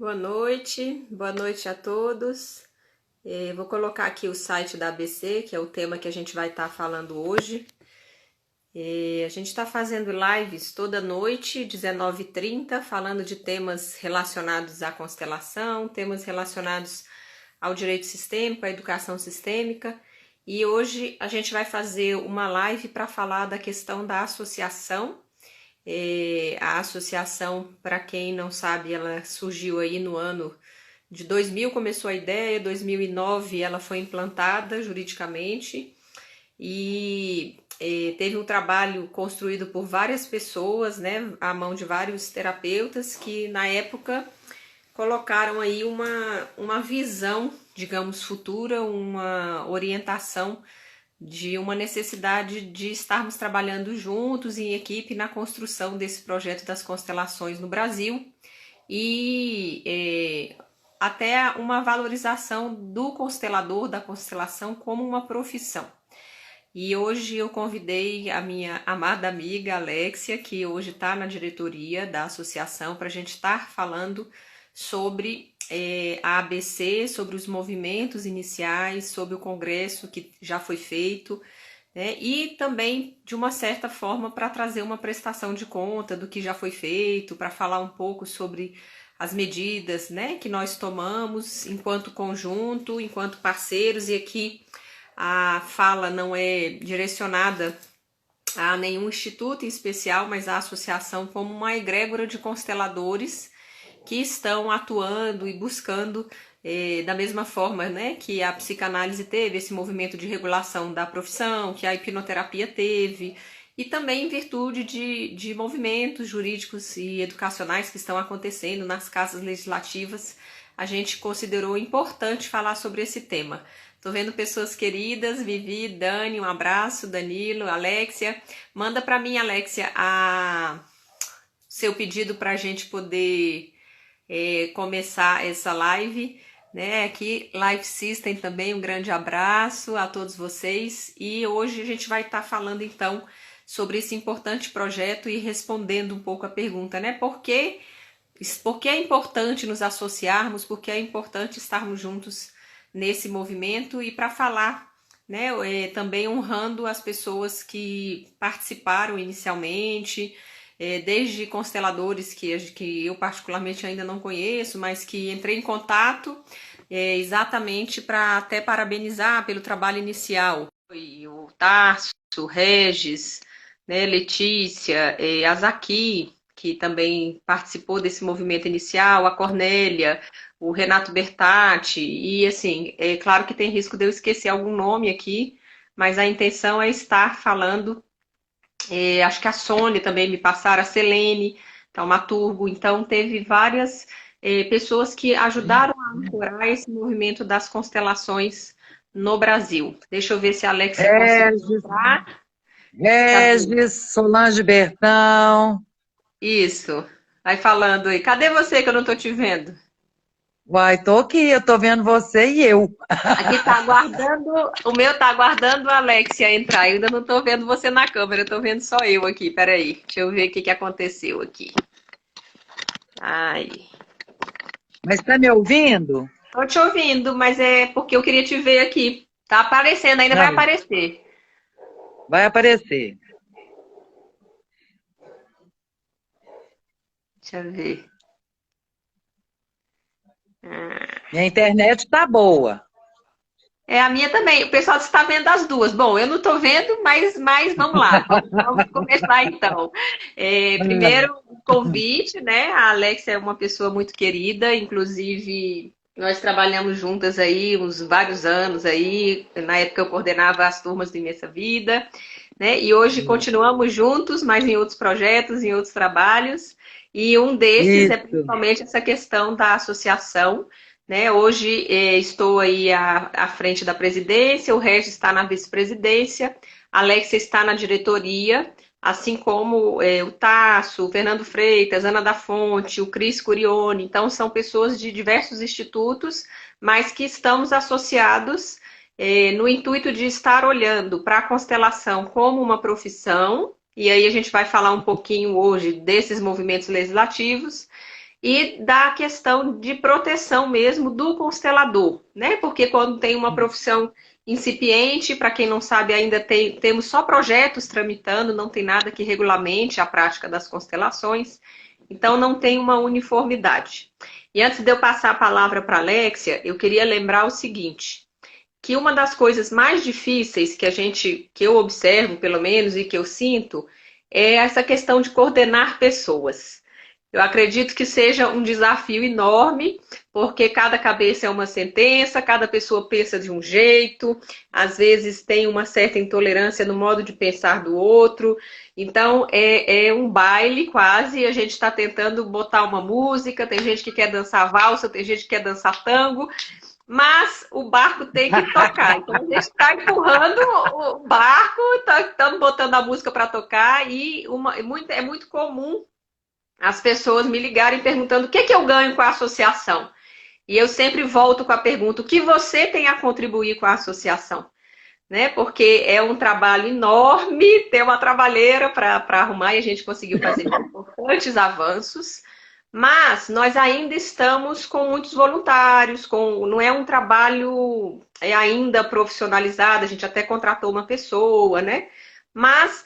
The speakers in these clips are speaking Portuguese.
Boa noite a todos. Vou colocar aqui o site da ABC, que é o tema que a gente vai estar falando hoje. A gente está fazendo lives toda noite, 19h30, falando de temas relacionados à constelação, temas relacionados ao direito sistêmico, à educação sistêmica. E hoje a gente vai fazer uma live para falar da questão da associação. A associação, para quem não sabe, ela surgiu aí no ano de 2000, começou a ideia, 2009 ela foi implantada juridicamente e teve um trabalho construído por várias pessoas, né, à mão de vários terapeutas que na época colocaram aí uma visão, digamos, futura, uma orientação de uma necessidade de estarmos trabalhando juntos em equipe na construção desse projeto das constelações no Brasil e até uma valorização do constelador, da constelação como uma profissão. E hoje eu convidei a minha amada amiga Alexia, que hoje está na diretoria da associação, para a gente estar falando sobre a ABC, sobre os movimentos iniciais, sobre o congresso que já foi feito, né? E também, de uma certa forma, para trazer uma prestação de conta do que já foi feito, para falar um pouco sobre as medidas, né, que nós tomamos enquanto conjunto, enquanto parceiros, e aqui a fala não é direcionada a nenhum instituto em especial, mas a associação como uma egrégora de consteladores que estão atuando e buscando da mesma forma, né, que a psicanálise teve esse movimento de regulação da profissão, que a hipnoterapia teve, e também em virtude de movimentos jurídicos e educacionais que estão acontecendo nas casas legislativas, a gente considerou importante falar sobre esse tema. Tô vendo pessoas queridas, Vivi, Dani, um abraço, Danilo, Alexia. Manda para mim, Alexia, seu pedido para a gente poder começar essa live, né? Aqui, Life System também, um grande abraço a todos vocês. E hoje a gente vai estar falando então sobre esse importante projeto e respondendo um pouco a pergunta, né? Por que é importante nos associarmos, por que é importante estarmos juntos nesse movimento, e para falar, né, também honrando as pessoas que participaram inicialmente, desde consteladores que eu particularmente ainda não conheço, mas que entrei em contato exatamente para até parabenizar pelo trabalho inicial. O Tarso, o Regis, né, Letícia, a Zaki, que também participou desse movimento inicial, a Cornélia, o Renato Bertatti, e assim, é claro que tem risco de eu esquecer algum nome aqui, mas a intenção é estar falando. Acho que a Sônia também me passaram, a Selene, Taumaturgo. Então, teve várias pessoas que ajudaram a ancorar esse movimento das constelações no Brasil. Deixa eu ver se a Alexia conseguiu entrar. Regis, Solange Bertão. Isso. Vai falando aí. Cadê você que eu não estou te vendo? Uai, tô aqui, eu tô vendo você e eu. Aqui tá aguardando, o meu tá aguardando a Alexia entrar. Eu ainda não tô vendo você na câmera, eu tô vendo só eu aqui. Peraí, deixa eu ver o que aconteceu aqui. Ai. Mas tá me ouvindo? Tô te ouvindo, mas é porque eu queria te ver aqui. Tá aparecendo, ainda vai Não, aparecer. vai aparecer. Deixa eu ver. Minha internet tá boa. A minha também. O pessoal está vendo as duas. Bom, eu não estou vendo, mas vamos lá. Vamos começar então. Primeiro, o convite, né? A Alexa é uma pessoa muito querida, inclusive nós trabalhamos juntas aí uns vários anos aí. Na época eu coordenava as turmas do Imensa Vida, né? E hoje continuamos juntos, mas em outros projetos, em outros trabalhos. E um desses é Isso. principalmente essa questão da associação, né? Hoje estou aí à frente da presidência, o Regis está na vice-presidência, a Alexia está na diretoria, assim como o Tasso, o Fernando Freitas, Ana da Fonte, o Cris Curione. Então, são pessoas de diversos institutos, mas que estamos associados no intuito de estar olhando para a constelação como uma profissão, e aí a gente vai falar um pouquinho hoje desses movimentos legislativos, e da questão de proteção mesmo do constelador, né? Porque quando tem uma profissão incipiente, para quem não sabe, ainda temos só projetos tramitando, não tem nada que regulamente a prática das constelações, então não tem uma uniformidade. E antes de eu passar a palavra para a Alexia, eu queria lembrar o seguinte, que uma das coisas mais difíceis que eu observo, pelo menos, e que eu sinto, é essa questão de coordenar pessoas. Eu acredito que seja um desafio enorme, porque cada cabeça é uma sentença, cada pessoa pensa de um jeito, às vezes tem uma certa intolerância no modo de pensar do outro. Então é um baile quase, e a gente está tentando botar uma música, tem gente que quer dançar valsa, tem gente que quer dançar tango, mas o barco tem que tocar. Então a gente está empurrando o barco, estamos botando a música para tocar, e é muito comum as pessoas me ligarem perguntando o que eu ganho com a associação. E eu sempre volto com a pergunta, o que você tem a contribuir com a associação? Né? Porque é um trabalho enorme, tem uma trabalheira para arrumar, e a gente conseguiu fazer importantes avanços, mas nós ainda estamos com muitos voluntários, não é um trabalho ainda profissionalizado, a gente até contratou uma pessoa, né? Mas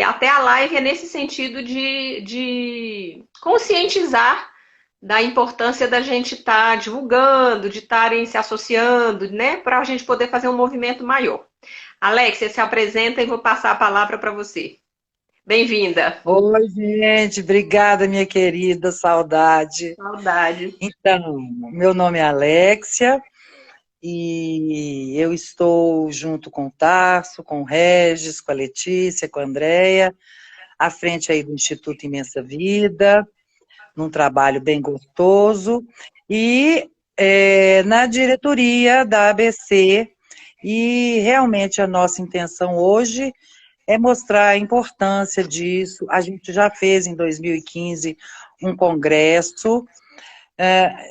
até a live é nesse sentido de conscientizar da importância da gente estar divulgando, de estarem se associando, né? Para a gente poder fazer um movimento maior. Alexia, se apresenta e vou passar a palavra para você. Bem-vinda. Oi, gente, obrigada, minha querida, saudade. Saudade. Então, meu nome é Alexia e eu estou junto com o Tarso, com o Regis, com a Letícia, com a Andréia, à frente aí do Instituto Imensa Vida, num trabalho bem gostoso, e na diretoria da ABC, e realmente a nossa intenção hoje é mostrar a importância disso. A gente já fez em 2015 um congresso.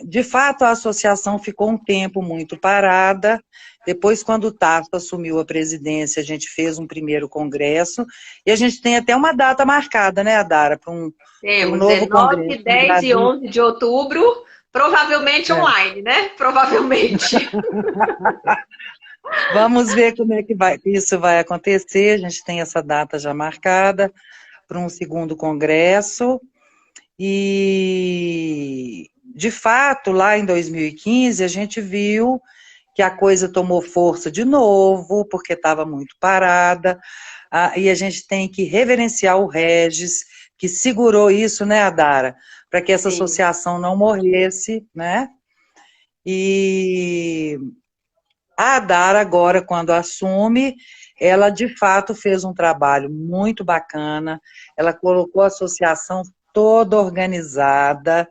De fato, a associação ficou um tempo muito parada. Depois, quando o Tarso assumiu a presidência, a gente fez um primeiro congresso. E a gente tem até uma data marcada, né, Adara, para um novo 9, congresso. 10 e 11 de outubro, provavelmente online, né? Provavelmente. Vamos ver como é que isso vai acontecer. A gente tem essa data já marcada para um segundo congresso. E, de fato, lá em 2015, a gente viu que a coisa tomou força de novo, porque estava muito parada, e a gente tem que reverenciar o Regis, que segurou isso, né, Adara? Para que essa associação não morresse, né? E a Adara, agora, quando assume, ela, de fato, fez um trabalho muito bacana, ela colocou a associação toda organizada,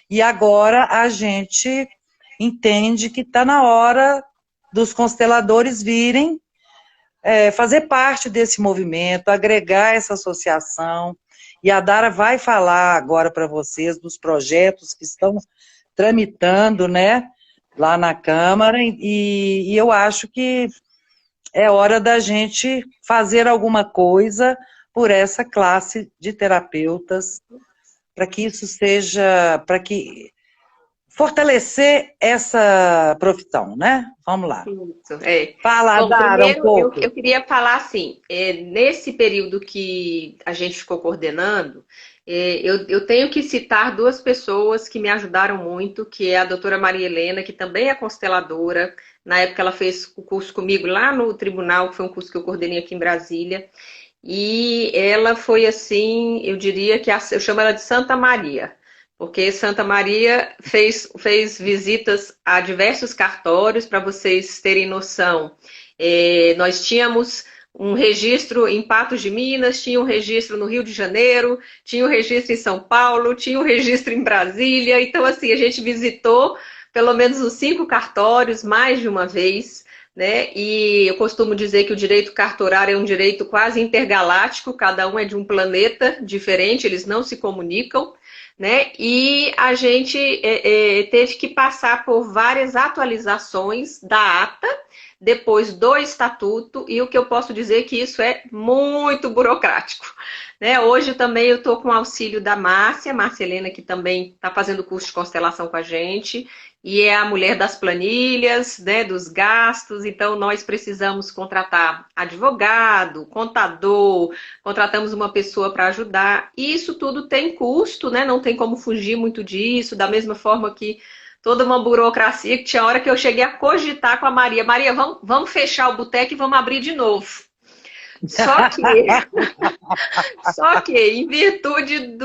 e agora a gente entende que está na hora dos consteladores virem fazer parte desse movimento, agregar essa associação, e a Dara vai falar agora para vocês dos projetos que estão tramitando, né, lá na Câmara, e eu acho que é hora da gente fazer alguma coisa por essa classe de terapeutas, para que isso seja, para que fortalecer essa profissão, né? Vamos lá. Isso, Fala, bom, Dara, um primeiro pouco. eu queria falar assim, nesse período que a gente ficou coordenando, eu tenho que citar duas pessoas que me ajudaram muito, que é a doutora Maria Helena, que também é consteladora. Na época ela fez o curso comigo lá no tribunal, que foi um curso que eu coordenei aqui em Brasília. E ela foi assim, eu diria que eu chamo ela de Santa Maria, porque Santa Maria fez visitas a diversos cartórios, para vocês terem noção. Nós tínhamos um registro em Patos de Minas, tinha um registro no Rio de Janeiro, tinha um registro em São Paulo, tinha um registro em Brasília. Então, assim, a gente visitou pelo menos uns 5 cartórios, mais de uma vez, né? E eu costumo dizer que o direito cartorário é um direito quase intergaláctico, cada um é de um planeta diferente, eles não se comunicam, né? E a gente teve que passar por várias atualizações da ata, depois do estatuto, e o que eu posso dizer é que isso é muito burocrático, né? Hoje também eu estou com o auxílio da Márcia Helena, que também está fazendo curso de constelação com a gente, e é a mulher das planilhas, né, dos gastos, então nós precisamos contratar advogado, contador, contratamos uma pessoa para ajudar, e isso tudo tem custo, né? Não tem como fugir muito disso, da mesma forma que toda uma burocracia, que tinha hora que eu cheguei a cogitar com a Maria, Maria, vamos fechar o boteco e vamos abrir de novo. Só que, só que em virtude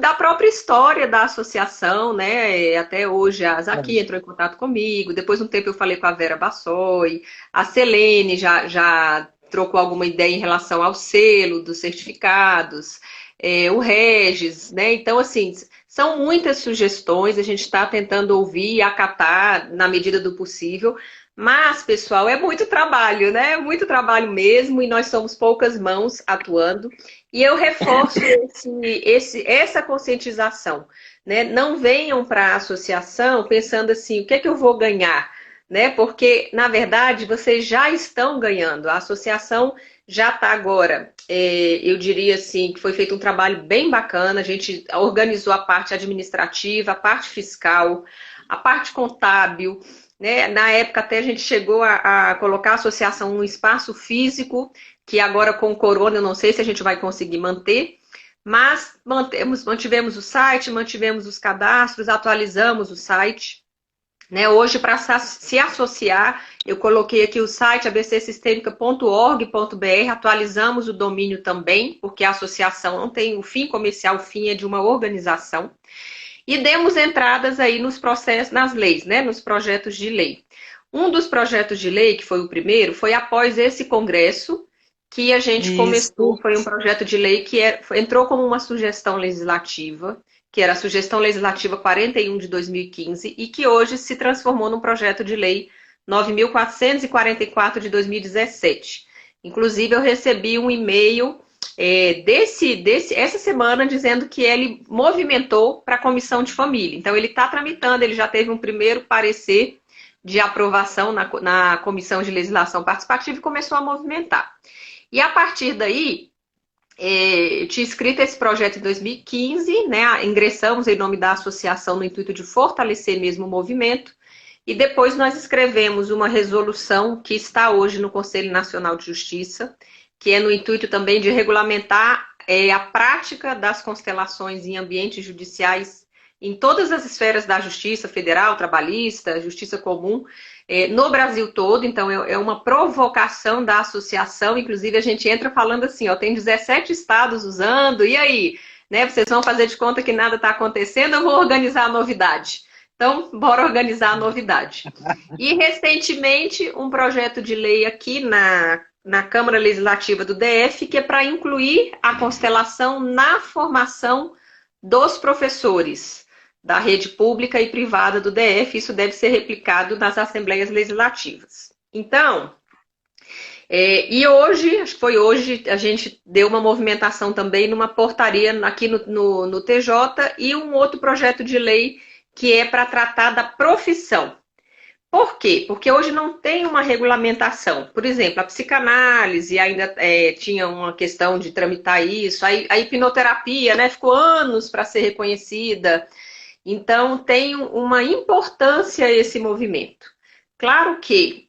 da própria história da associação, né? Até hoje a Zaki entrou em contato comigo, depois de um tempo eu falei com a Vera Bassoi, a Selene já trocou alguma ideia em relação ao selo dos certificados, o Regis, né? Então, assim, são muitas sugestões, a gente está tentando ouvir e acatar na medida do possível. Mas, pessoal, é muito trabalho, né? É muito trabalho mesmo, e nós somos poucas mãos atuando. E eu reforço essa conscientização, né? Não venham para a associação pensando assim, o que é que eu vou ganhar? Né? Porque, na verdade, vocês já estão ganhando. A associação já está agora, eu diria assim, que foi feito um trabalho bem bacana. A gente organizou a parte administrativa, a parte fiscal, a parte contábil, né? Na época até a gente chegou a colocar a associação num espaço físico, que agora com o corona eu não sei se a gente vai conseguir manter, mas mantivemos o site, mantivemos os cadastros, atualizamos o site, né? Hoje, para se associar, eu coloquei aqui o site abcsistemica.org.br, atualizamos o domínio também, porque a associação não tem o fim comercial, o fim é de uma organização. E demos entradas aí nos processos, nas leis, né? Nos projetos de lei. Um dos projetos de lei, que foi o primeiro, foi após esse congresso que a gente começou. Foi um projeto de lei que entrou como uma sugestão legislativa, que era a Sugestão Legislativa 41 de 2015, e que hoje se transformou num projeto de lei 9.444 de 2017. Inclusive, eu recebi um e-mail essa semana dizendo que ele movimentou para a comissão de família. Então, ele está tramitando, ele já teve um primeiro parecer de aprovação na comissão de legislação participativa e começou a movimentar. E a partir daí, eu tinha escrito esse projeto em 2015, né? Ingressamos em nome da associação no intuito de fortalecer mesmo o movimento. E depois nós escrevemos uma resolução que está hoje no Conselho Nacional de Justiça, que é no intuito também de regulamentar a prática das constelações em ambientes judiciais em todas as esferas da justiça federal, trabalhista, justiça comum, no Brasil todo. Então, é uma provocação da associação. Inclusive, a gente entra falando assim, ó, tem 17 estados usando, e aí? Né, vocês vão fazer de conta que nada está acontecendo, eu vou organizar a novidade. Então, bora organizar a novidade. E, recentemente, um projeto de lei aqui na Câmara Legislativa do DF, que é para incluir a constelação na formação dos professores da rede pública e privada do DF. Isso deve ser replicado nas assembleias legislativas. Então, e hoje, acho que foi hoje, a gente deu uma movimentação também numa portaria aqui no TJ e um outro projeto de lei que é para tratar da profissão. Por quê? Porque hoje não tem uma regulamentação. Por exemplo, a psicanálise ainda tinha uma questão de tramitar isso, a hipnoterapia, né, ficou anos para ser reconhecida. Então, tem uma importância esse movimento. Claro que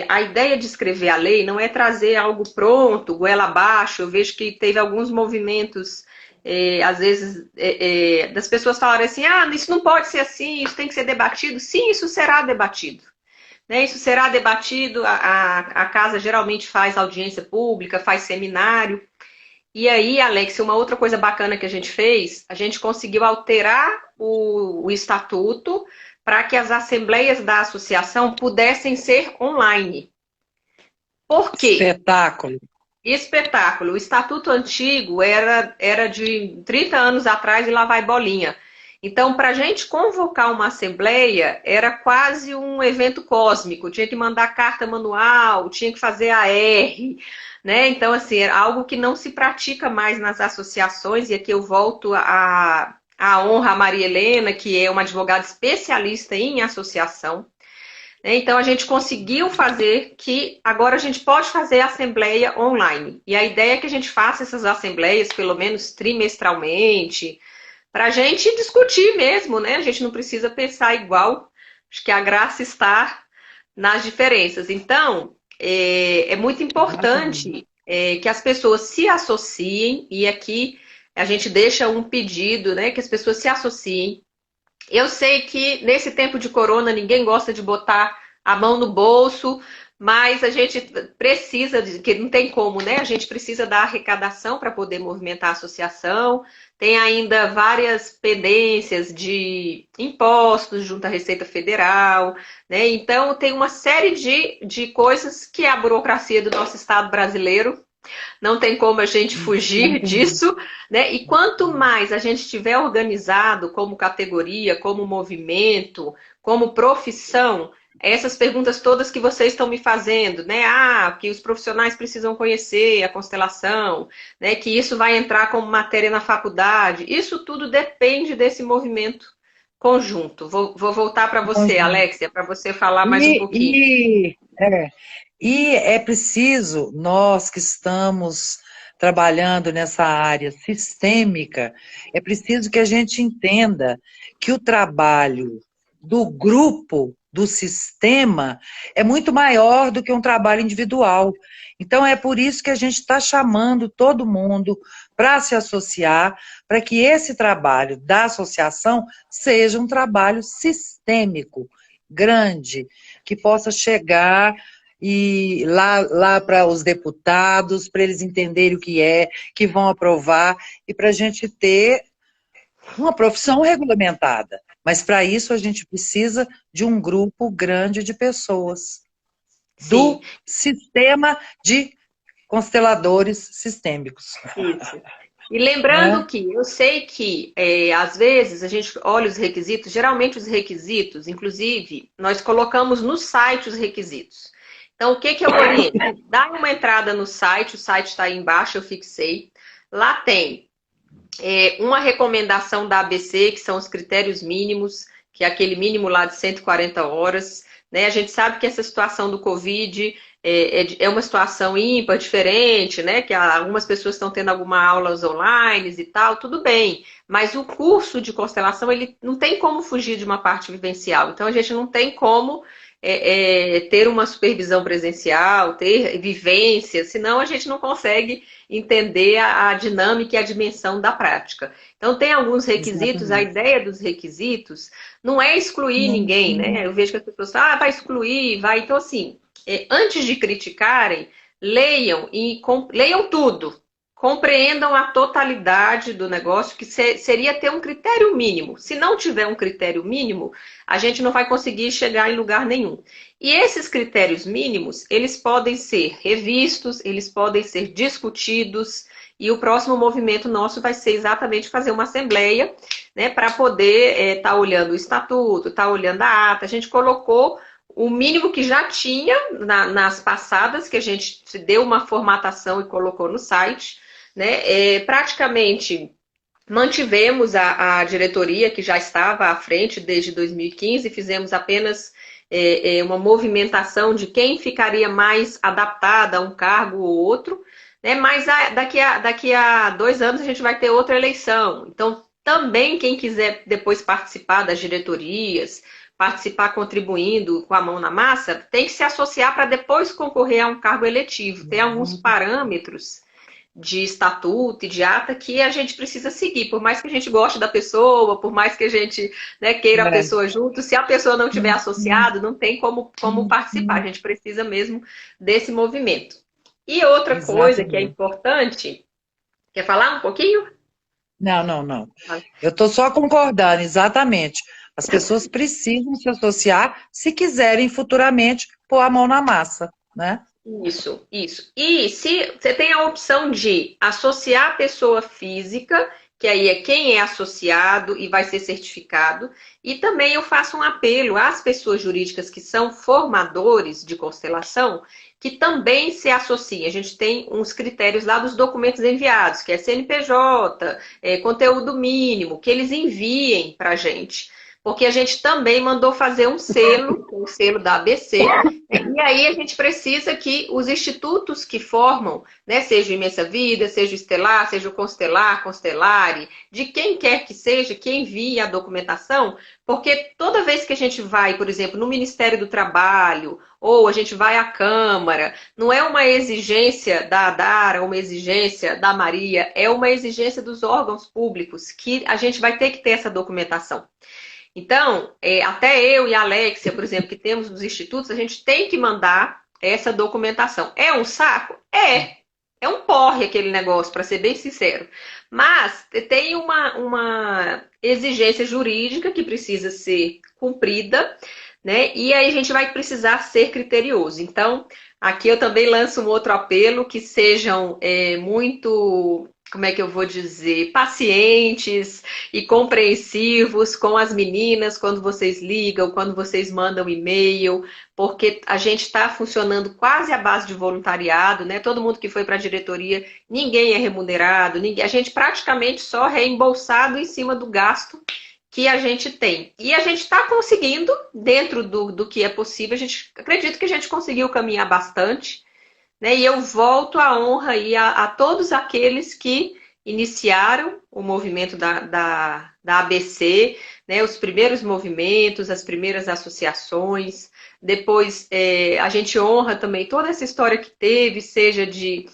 a ideia de escrever a lei não é trazer algo pronto, goela abaixo. Eu vejo que teve alguns movimentos, às vezes, das pessoas falarem assim, isso não pode ser assim, isso tem que ser debatido. Sim, isso será debatido. Né? Isso será debatido, a casa geralmente faz audiência pública, faz seminário. E aí, Alex, uma outra coisa bacana que a gente fez, a gente conseguiu alterar o estatuto para que as assembleias da associação pudessem ser online. Por quê? Espetáculo. Espetáculo. O estatuto antigo era de 30 anos atrás e lá vai bolinha. Então, para a gente convocar uma assembleia, era quase um evento cósmico. Tinha que mandar carta manual, tinha que fazer AR, né? Então, assim, era algo que não se pratica mais nas associações, e aqui eu volto a a honra a Maria Helena, que é uma advogada especialista em associação. Então, a gente conseguiu fazer que agora a gente pode fazer assembleia online. E a ideia é que a gente faça essas assembleias, pelo menos trimestralmente, para a gente discutir mesmo, né? A gente não precisa pensar igual. Acho que a graça está nas diferenças. Então, é muito Exatamente. importante que as pessoas se associem, e aqui a gente deixa um pedido, né? Que as pessoas se associem. Eu sei que nesse tempo de corona ninguém gosta de botar a mão no bolso, mas a gente precisa, que não tem como, né? A gente precisa da arrecadação para poder movimentar a associação. Tem ainda várias pendências de impostos junto à Receita Federal, né? Então tem uma série de coisas que é a burocracia do nosso Estado brasileiro, não tem como a gente fugir Exatamente. disso, né? E quanto mais a gente estiver organizado como categoria, como movimento, como profissão, essas perguntas todas que vocês estão me fazendo, né? Ah, que os profissionais precisam conhecer a constelação, né? Que isso vai entrar como matéria na faculdade. Isso tudo depende desse movimento conjunto. Vou voltar para você, Alexia, para você falar mais um pouquinho. E é preciso, nós que estamos trabalhando nessa área sistêmica, é preciso que a gente entenda que o trabalho do grupo, do sistema, é muito maior do que um trabalho individual. Então, é por isso que a gente está chamando todo mundo para se associar, para que esse trabalho da associação seja um trabalho sistêmico, grande, que possa chegar e lá para os deputados, para eles entenderem o que vão aprovar, e para a gente ter uma profissão regulamentada. Mas para isso a gente precisa de um grupo grande de pessoas, Sim, do sistema de consteladores sistêmicos. isso. E Né? lembrando que eu sei que às vezes a gente olha os requisitos, geralmente os requisitos, inclusive, nós colocamos no site os requisitos. Então, o que que eu oriento? Dá uma entrada no site, o site está aí embaixo, eu fixei. Lá tem uma recomendação da ABC, que são os critérios mínimos, que é aquele mínimo lá de 140 horas. Né? A gente sabe que essa situação do Covid é uma situação ímpar, diferente, né? Que algumas pessoas estão tendo algumas aulas online e tal, tudo bem. Mas o curso de constelação, ele não tem como fugir de uma parte vivencial. Então, a gente não tem como ter uma supervisão presencial, ter vivência, senão a gente não consegue entender a dinâmica e a dimensão da prática. Então, tem alguns requisitos, a Exatamente. ideia dos requisitos não é excluir ninguém, né? Eu vejo que as pessoas falam, vai excluir, vai. Então, assim, antes de criticarem, leiam leiam tudo. Compreendam a totalidade do negócio, que seria ter um critério mínimo. Se não tiver um critério mínimo, a gente não vai conseguir chegar em lugar nenhum. E esses critérios mínimos, eles podem ser revistos, eles podem ser discutidos, e o próximo movimento nosso vai ser exatamente fazer uma assembleia, né, para poder estar olhando o estatuto, estar olhando a ata. A gente colocou o mínimo que já tinha nas passadas, que a gente deu uma formatação e colocou no site, né? Praticamente mantivemos a diretoria que já estava à frente desde 2015, fizemos apenas uma movimentação de quem ficaria mais adaptada a um cargo ou outro, né? Mas daqui a 2 anos a gente vai ter outra eleição. Então, também quem quiser depois participar das diretorias, participar contribuindo com a mão na massa, tem que se associar para depois concorrer a um cargo eletivo. Tem alguns parâmetros de estatuto e de ata que a gente precisa seguir, por mais que a gente goste da pessoa, por mais que a gente, né, queira a pessoa junto, se a pessoa não tiver associado, não tem como participar, a gente precisa mesmo desse movimento. E outra coisa que é Exatamente. importante, quer falar um pouquinho? Não, não, não. Eu estou só concordando, exatamente. As pessoas precisam se associar se quiserem futuramente pôr a mão na massa, né? Isso, isso. E se você tem a opção de associar a pessoa física, que aí é quem é associado e vai ser certificado, e também eu faço um apelo às pessoas jurídicas que são formadores de constelação, que também se associa. A gente tem uns critérios lá dos documentos enviados, que é CNPJ, conteúdo mínimo, que eles enviem para a gente. Porque a gente também mandou fazer um selo, o selo da ABC, e aí a gente precisa que os institutos que formam, né, seja o Imensa Vida, seja o Estelar, seja o Constelar, Constelare, de quem quer que seja, que envie a documentação, porque toda vez que a gente vai, por exemplo, no Ministério do Trabalho, ou a gente vai à Câmara, não é uma exigência da Adara, uma exigência da Maria, é uma exigência dos órgãos públicos, que a gente vai ter que ter essa documentação. Então, até eu e a Alexia, por exemplo, que temos nos institutos, a gente tem que mandar essa documentação. É um saco? É. É um porre aquele negócio, para ser bem sincero. Mas tem uma exigência jurídica que precisa ser cumprida, né? E aí a gente vai precisar ser criterioso. Então, aqui eu também lanço um outro apelo, que sejam muito, como é que eu vou dizer, pacientes e compreensivos com as meninas quando vocês ligam, quando vocês mandam e-mail, porque a gente está funcionando quase à base de voluntariado, né? Todo mundo que foi para a diretoria, ninguém é remunerado, a gente praticamente só reembolsado em cima do gasto que a gente tem. E a gente está conseguindo, dentro do que é possível, a gente acredita que a gente conseguiu caminhar bastante, né? E eu volto a honra aí a todos aqueles que iniciaram o movimento da ABC, né? Os primeiros movimentos, as primeiras associações. Depois a gente honra também toda essa história que teve, seja de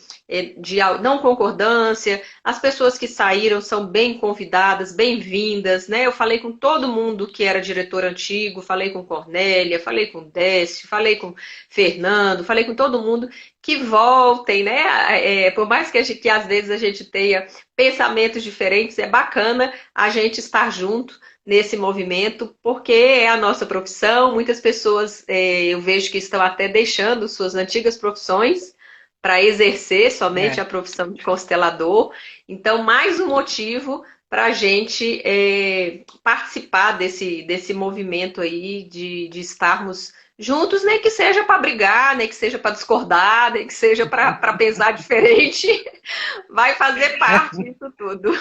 não concordância, as pessoas que saíram são bem convidadas, bem-vindas, né? Eu falei com todo mundo que era diretor antigo, falei com Cornélia, falei com Décio, falei com Fernando, falei com todo mundo que voltem, né? Por mais que às vezes a gente tenha pensamentos diferentes, é bacana a gente estar junto nesse movimento, porque é a nossa profissão. Muitas pessoas eu vejo que estão até deixando suas antigas profissões para exercer somente a profissão de constelador. Então, mais um motivo para a gente participar desse movimento aí de estarmos juntos, nem que seja para brigar, nem que seja para discordar, nem que seja para pensar diferente, vai fazer parte disso tudo.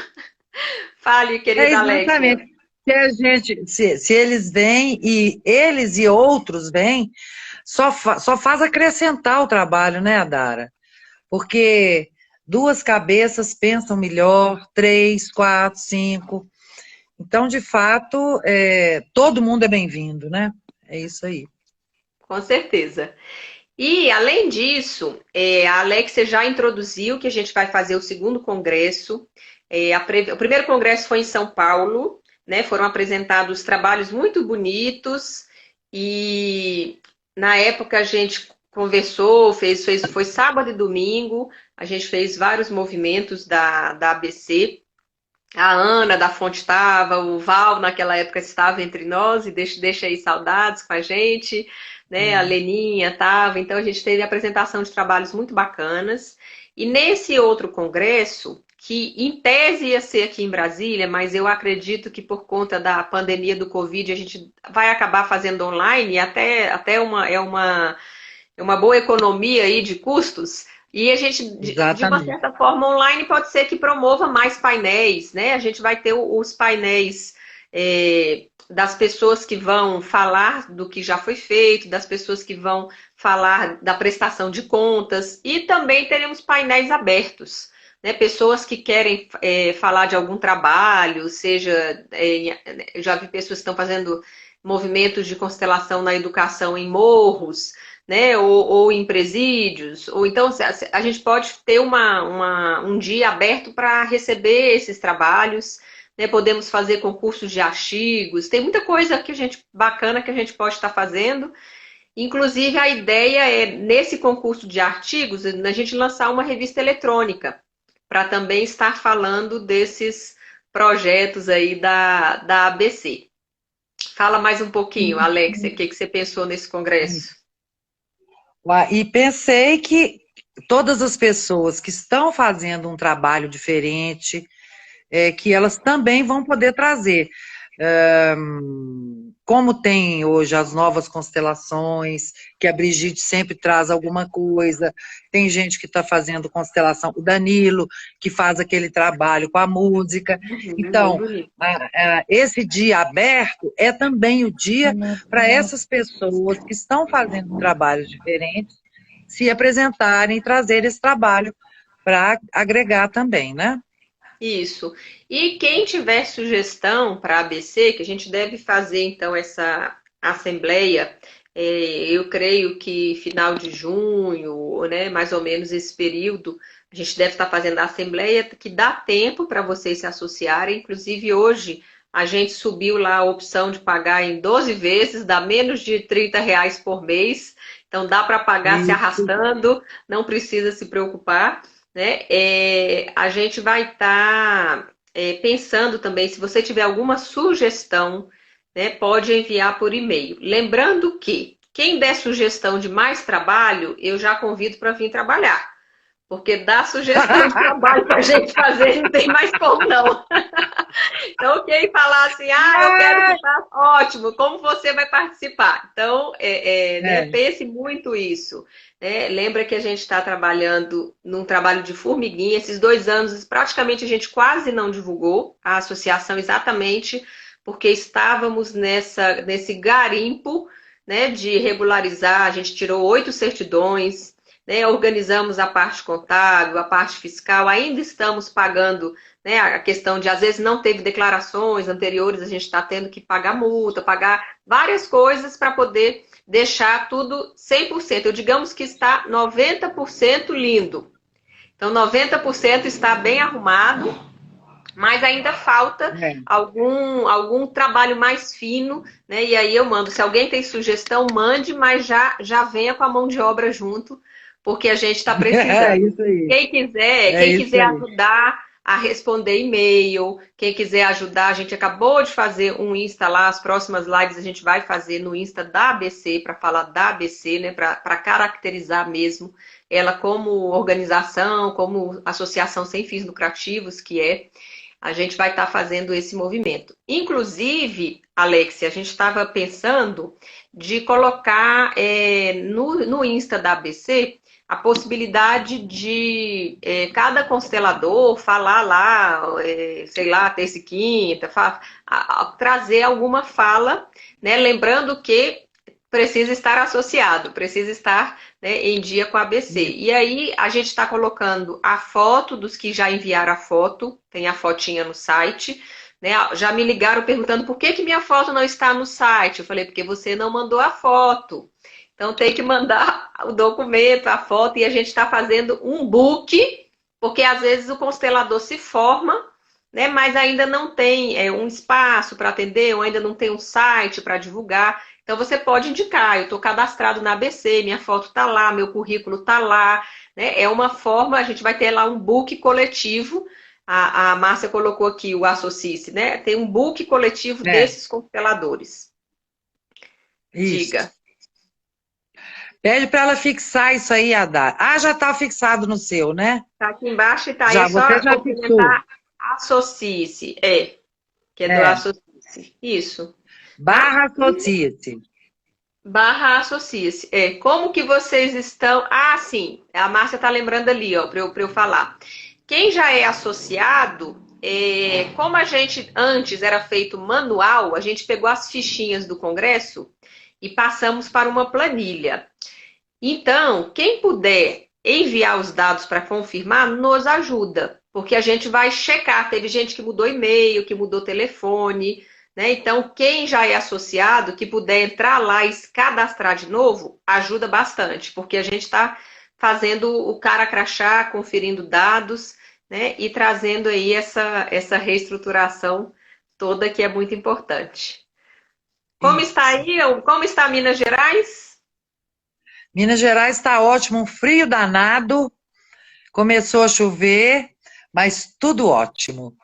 Fale, querida Alexia. Se a gente, se eles vêm e eles e outros vêm, só faz acrescentar o trabalho, né, Adara? Porque duas cabeças pensam melhor, 3, 4, 5. Então, de fato, todo mundo é bem-vindo, né? É isso aí. Com certeza. E, além disso, a Alexia já introduziu que a gente vai fazer o segundo congresso. O primeiro congresso foi em São Paulo, né? Foram apresentados trabalhos muito bonitos e, na época, a gente conversou, foi sábado e domingo, a gente fez vários movimentos da ABC. A Ana da Fonte estava, o Val naquela época estava entre nós e deixa aí saudades com a gente, né? A Leninha estava, então a gente teve a apresentação de trabalhos muito bacanas. E nesse outro congresso, que em tese ia ser aqui em Brasília, mas eu acredito que por conta da pandemia do Covid a gente vai acabar fazendo online, e até uma boa economia aí de custos. E a gente, de uma certa forma, online pode ser que promova mais painéis, né? A gente vai ter os painéis das pessoas que vão falar do que já foi feito, das pessoas que vão falar da prestação de contas, e também teremos painéis abertos, né? Pessoas que querem falar de algum trabalho, seja, eu já vi pessoas que estão fazendo movimentos de constelação na educação em morros, né, ou em presídios, ou então a gente pode ter um dia aberto para receber esses trabalhos, né, podemos fazer concursos de artigos, tem muita coisa bacana que a gente pode estar fazendo. Inclusive, a ideia é, nesse concurso de artigos, a gente lançar uma revista eletrônica, para também estar falando desses projetos aí da ABC. Fala mais um pouquinho, Alexia, o que você pensou nesse congresso? E pensei que todas as pessoas que estão fazendo um trabalho diferente, que elas também vão poder trazer como tem hoje as novas constelações, que a Brigitte sempre traz alguma coisa, tem gente que está fazendo constelação, o Danilo, que faz aquele trabalho com a música. Bem Então, bonito. esse dia aberto é também o dia para essas pessoas que estão fazendo trabalhos diferentes se apresentarem e trazer esse trabalho para agregar também, né? Isso. E quem tiver sugestão para ABC, que a gente deve fazer então essa assembleia, eu creio que final de junho, né, mais ou menos esse período, a gente deve estar fazendo a assembleia que dá tempo para vocês se associarem. Inclusive hoje a gente subiu lá a opção de pagar em 12 vezes, dá menos de R$ 30 por mês, então dá para pagar se Isso. arrastando, não precisa se preocupar, né? A gente vai estar pensando também, se você tiver alguma sugestão, né, pode enviar por e-mail. Lembrando que quem der sugestão de mais trabalho, eu já convido para vir trabalhar. Porque dá sugestão de trabalho para a gente fazer, não tem mais como não. Então, quem falar assim, eu quero que faça, ótimo, como você vai participar? Então, né, pense muito isso. Né? Lembra que a gente está trabalhando num trabalho de formiguinha, esses 2 anos praticamente a gente quase não divulgou a associação exatamente porque estávamos nesse garimpo, né, de regularizar, a gente tirou 8 certidões, né, organizamos a parte contábil, a parte fiscal, ainda estamos pagando, né, a questão de, às vezes, não teve declarações anteriores, a gente está tendo que pagar multa, pagar várias coisas para poder deixar tudo 100%. Eu digamos que está 90% lindo. Então, 90% está bem arrumado, mas ainda falta algum trabalho mais fino, né? E aí eu mando. Se alguém tem sugestão, mande, mas já venha com a mão de obra junto, porque a gente está É precisando. isso aí. Quem Isso quiser aí. ajudar a responder e-mail, quem quiser ajudar, a gente acabou de fazer um Insta lá, as próximas lives a gente vai fazer no Insta da ABC, para falar da ABC, né? Para caracterizar mesmo ela como organização, como associação sem fins lucrativos, que é. A gente vai estar fazendo esse movimento. Inclusive, Alexia, a gente estava pensando de colocar no Insta da ABC a possibilidade de cada constelador falar lá, sei lá, terça e quinta, trazer alguma fala, né? Lembrando que precisa estar associado, precisa estar, né, em dia com a ABC. E aí a gente está colocando a foto dos que já enviaram a foto, tem a fotinha no site, né? Já me ligaram perguntando por que minha foto não está no site. Eu falei, porque você não mandou a foto. Então tem que mandar o documento, a foto, e a gente está fazendo um book, porque às vezes o constelador se forma, né, mas ainda não tem um espaço para atender, ou ainda não tem um site para divulgar. Então você pode indicar, eu estou cadastrado na ABC, minha foto está lá, meu currículo está lá, né? É uma forma, a gente vai ter lá um book coletivo. A Márcia colocou aqui o Associe-se, né? Tem um book coletivo desses consteladores. Isso. Diga. Pede para ela fixar isso aí, Adar. Já está fixado no seu, né? Está aqui embaixo e está aí, Já, é só você já fixou. complementar Associe-se, que é do Associe-se. Isso. Tá? /associe-se. /associe-se. Como que vocês estão? Sim, a Márcia está lembrando ali, ó, para eu falar. Quem já é associado, como a gente antes era feito manual, a gente pegou as fichinhas do Congresso e passamos para uma planilha. Então, quem puder enviar os dados para confirmar, nos ajuda, porque a gente vai checar. Teve gente que mudou e-mail, que mudou telefone, né? Então, quem já é associado, que puder entrar lá e se cadastrar de novo, ajuda bastante, porque a gente está fazendo o cara crachá, conferindo dados, né? E trazendo aí essa reestruturação toda que é muito importante. Como está aí? Como está Minas Gerais? Minas Gerais está ótimo, um frio danado. Começou a chover, mas tudo ótimo.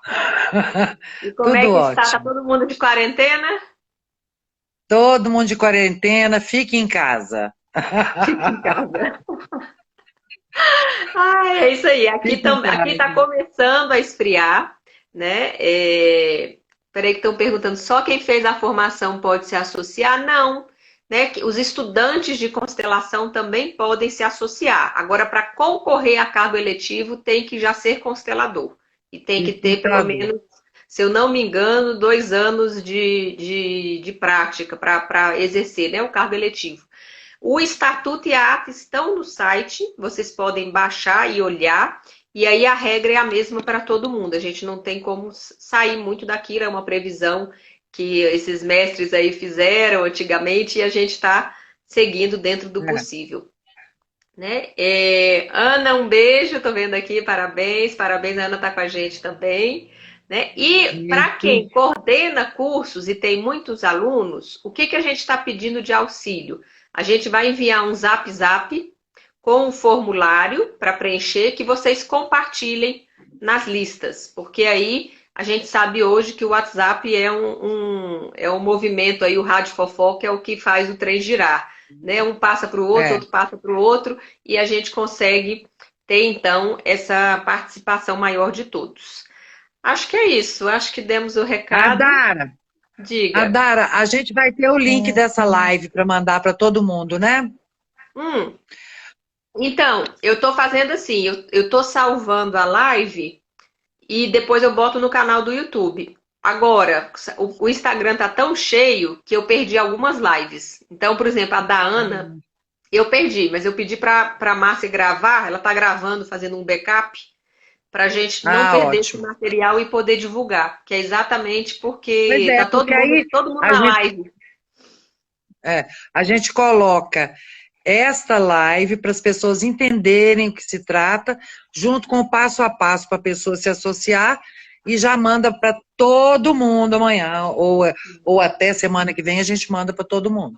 E como é Tudo que está? Está ótimo. todo mundo de quarentena? Todo mundo de quarentena, fique em casa. Fique em casa. É isso aí. Aqui Fique em está casa. começando a esfriar, né? Peraí que estão perguntando, só quem fez a formação pode se associar? Não, né? Os estudantes de constelação também podem se associar. Agora, para concorrer a cargo eletivo, tem que já ser constelador. E tem que ter, pelo Ilustrador. menos, se eu não me engano, 2 anos de prática para exercer, né, o cargo eletivo. O estatuto e a ata estão no site, vocês podem baixar e olhar, e aí a regra é a mesma para todo mundo. A gente não tem como sair muito daquilo, é uma previsão que esses mestres aí fizeram antigamente e a gente está seguindo dentro do É. possível. Né? Ana, um beijo, tô vendo aqui, parabéns, parabéns, a Ana está com a gente também. Né? E para Isso. quem coordena cursos e tem muitos alunos, o que a gente está pedindo de auxílio? A gente vai enviar um zap zap com um formulário para preencher que vocês compartilhem nas listas, porque aí a gente sabe hoje que o WhatsApp é um movimento aí, o rádio fofoca é o que faz o trem girar. Né? Um passa para o outro, É. outro passa para o outro, e a gente consegue ter, então, essa participação maior de todos. Acho que é isso, acho que demos o recado. Adara, Diga. Adara, a gente vai ter o link dessa live para mandar para todo mundo, né? Hum, então, eu estou fazendo assim, eu estou salvando a live e depois eu boto no canal do YouTube. Agora, o Instagram tá tão cheio que eu perdi algumas lives. Então, por exemplo, a da Ana, eu perdi, mas eu pedi para a Márcia gravar, ela tá gravando, fazendo um backup, para a gente não Ah, perder esse ótimo. material e poder divulgar, que é exatamente Pois porque é, tá porque aí todo mundo a na gente, live. a gente coloca esta live para as pessoas entenderem o que se trata, junto com o passo a passo para a pessoa se associar, e já manda para todo mundo amanhã, ou até semana que vem a gente manda para todo mundo.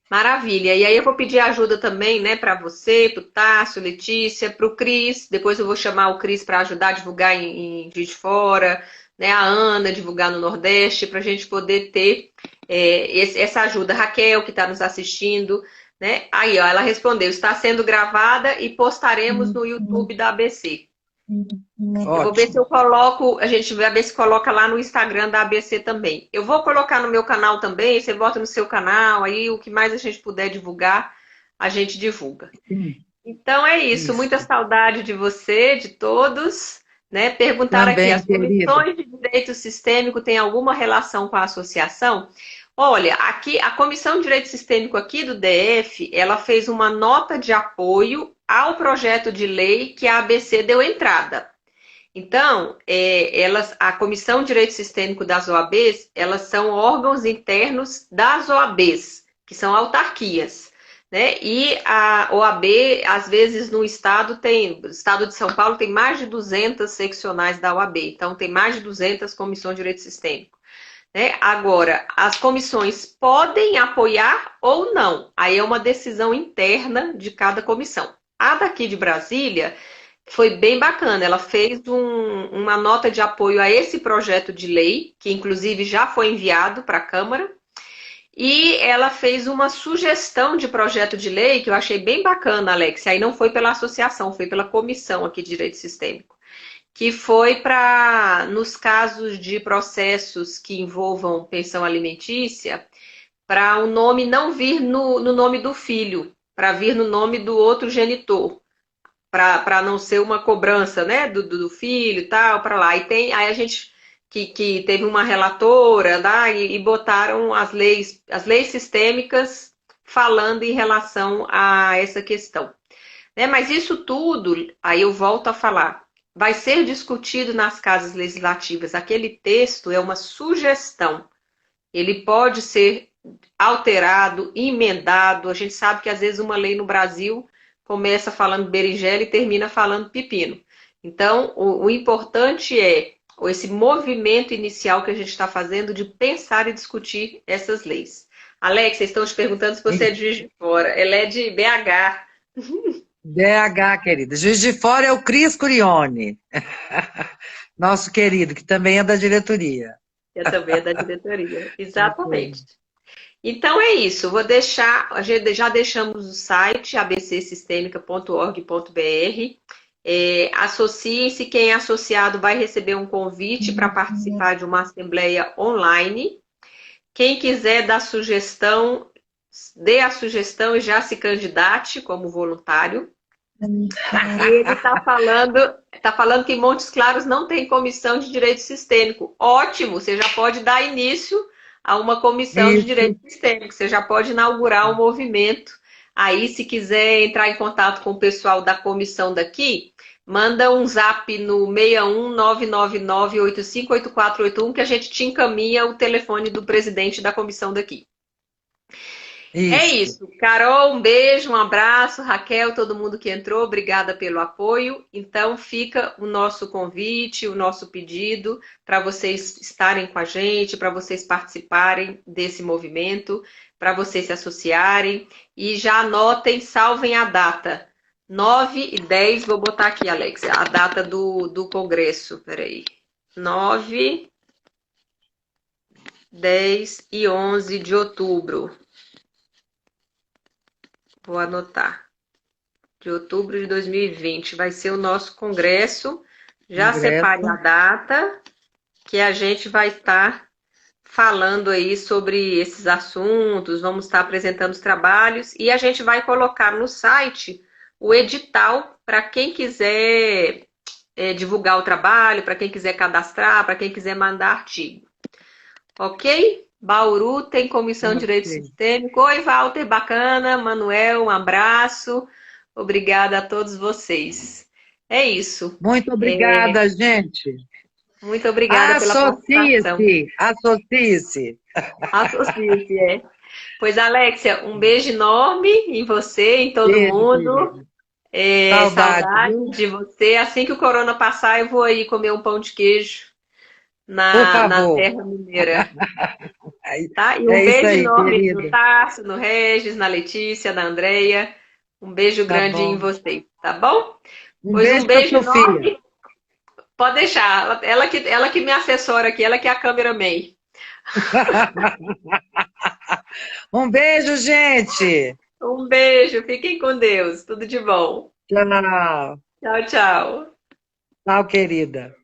Maravilha. E aí eu vou pedir ajuda também, né, para você, para o Tássio, Letícia, para o Cris. Depois eu vou chamar o Cris para ajudar a divulgar em Juiz de Fora, né, a Ana divulgar no Nordeste, para a gente poder ter essa ajuda. Raquel, que está nos assistindo, né? Aí, ó, ela respondeu: está sendo gravada e postaremos no YouTube da ABC. Eu vou ver se Ótimo. eu coloco, a gente vai ver se coloca lá no Instagram da ABC também. Eu vou colocar no meu canal também, você bota no seu canal, aí o que mais a gente puder divulgar, a gente divulga. Sim, Então é isso, muita isso. saudade de você, de todos, né? Perguntaram aqui, Também, as querida. comissões de direito sistêmico têm alguma relação com a associação? Olha, aqui a Comissão de Direito Sistêmico aqui do DF, ela fez uma nota de apoio ao projeto de lei que a ABC deu entrada. Então, a Comissão de Direito Sistêmico das OABs, elas são órgãos internos das OABs, que são autarquias. Né? E a OAB, às vezes, no estado o estado de São Paulo tem mais de 200 seccionais da OAB, então tem mais de 200 comissões de direito sistêmico. Né? Agora, as comissões podem apoiar ou não, aí é uma decisão interna de cada comissão. A daqui de Brasília foi bem bacana, ela fez uma nota de apoio a esse projeto de lei, que inclusive já foi enviado para a Câmara, e ela fez uma sugestão de projeto de lei que eu achei bem bacana, Alex. Aí não foi pela associação, foi pela comissão aqui de direito sistêmico, que foi para, nos casos de processos que envolvam pensão alimentícia, para o nome não vir no nome do filho, para vir no nome do outro genitor, para não ser uma cobrança, né, do filho e tal, para lá. Aí a gente que teve uma relatora lá e botaram as leis sistêmicas falando em relação a essa questão. Né? Mas isso tudo, aí eu volto a falar, vai ser discutido nas casas legislativas. Aquele texto é uma sugestão. Ele pode ser alterado, emendado. A gente sabe que às vezes uma lei no Brasil começa falando berinjela e termina falando pepino. Então, o importante é esse movimento inicial que a gente está fazendo de pensar e discutir essas leis. Alex, vocês estão te perguntando se você é de Juiz de Fora. Ela é de BH. DH, querida. Juiz de Fora é o Cris Curione, nosso querido, que também é da diretoria. Eu também é da diretoria. Exatamente. Então é isso. Vou deixar, já deixamos o site abcsistemica.org.br. Associe-se, quem é associado vai receber um convite para participar de uma assembleia online. Quem quiser dar sugestão, dê a sugestão e já se candidate como voluntário. E ele está falando que em Montes Claros não tem comissão de direito sistêmico. Ótimo, você já pode dar início a uma comissão de Isso. direito sistêmico, você já pode inaugurar um movimento. Aí, se quiser entrar em contato com o pessoal da comissão daqui, manda um zap no 61999858481 que a gente te encaminha o telefone do presidente da comissão daqui. É Isso. isso. Carol, um beijo, um abraço. Raquel, todo mundo que entrou, obrigada pelo apoio. Então, fica o nosso convite, o nosso pedido para vocês estarem com a gente, para vocês participarem desse movimento, para vocês se associarem. E já anotem, salvem a data. 9 e 10, vou botar aqui, Alexia, a data do congresso. Peraí. 9, 10 e 11 de outubro. Vou anotar. De outubro de 2020 vai ser o nosso congresso. Já separe a data que a gente vai estar falando aí sobre esses assuntos, vamos estar apresentando os trabalhos e a gente vai colocar no site o edital para quem quiser divulgar o trabalho, para quem quiser cadastrar, para quem quiser mandar artigo. Ok? Bauru tem comissão de direito sistêmico. Oi, Walter, bacana. Manuel, um abraço. Obrigada a todos vocês. É isso. Muito obrigada, gente. Muito obrigada pela participação. Associe-se. Associe-se, Pois, Alexia, um beijo enorme em você, em todo mundo. Saudade de você. Assim que o corona passar, eu vou aí comer um pão de queijo na terra mineira. Tá? E um beijo enorme no Tarso, no Regis, na Letícia, na Andreia. Um beijo grande em vocês, tá bom? Pois um beijo enorme. Filha. Pode deixar. Ela que me assessora aqui, ela que é a cameraman. Um beijo, gente. Um beijo. Fiquem com Deus. Tudo de bom. Tchau. Tchau, tchau. Tchau, querida.